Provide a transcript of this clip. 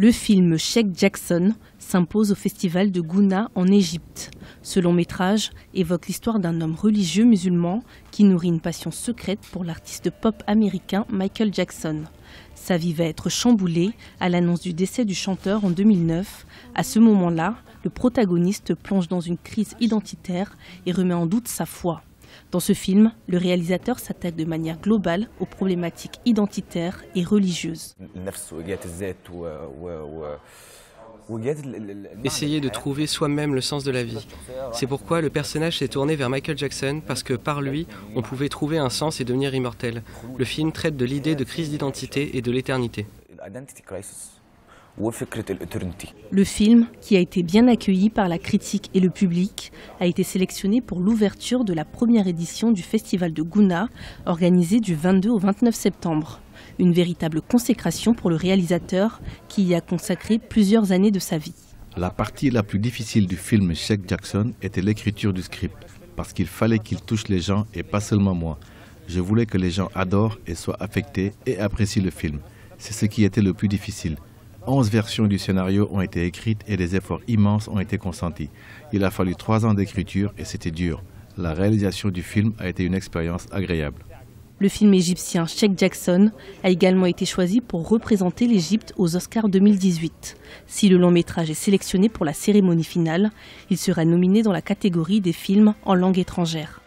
Le film Sheikh Jackson s'impose au festival de Gouna en Égypte. Ce long métrage évoque l'histoire d'un homme religieux musulman qui nourrit une passion secrète pour l'artiste pop américain Michael Jackson. Sa vie va être chamboulée à l'annonce du décès du chanteur en 2009. À ce moment-là, le protagoniste plonge dans une crise identitaire et remet en doute sa foi. Dans ce film, le réalisateur s'attaque de manière globale aux problématiques identitaires et religieuses. Essayer de trouver soi-même le sens de la vie. C'est pourquoi le personnage s'est tourné vers Michael Jackson, parce que par lui, on pouvait trouver un sens et devenir immortel. Le film traite de l'idée de crise d'identité et de l'éternité. Le film, qui a été bien accueilli par la critique et le public, a été sélectionné pour l'ouverture de la première édition du Festival de Gouna, organisé du 22 au 29 septembre. Une véritable consécration pour le réalisateur qui y a consacré plusieurs années de sa vie. La partie la plus difficile du film Sheikh Jackson était l'écriture du script, parce qu'il fallait qu'il touche les gens et pas seulement moi. Je voulais que les gens adorent et soient affectés et apprécient le film. C'est ce qui était le plus difficile. 11 versions du scénario ont été écrites et des efforts immenses ont été consentis. Il a fallu 3 ans d'écriture et c'était dur. La réalisation du film a été une expérience agréable. Le film égyptien Sheikh Jackson a également été choisi pour représenter l'Égypte aux Oscars 2018. Si le long métrage est sélectionné pour la cérémonie finale, il sera nominé dans la catégorie des films en langue étrangère.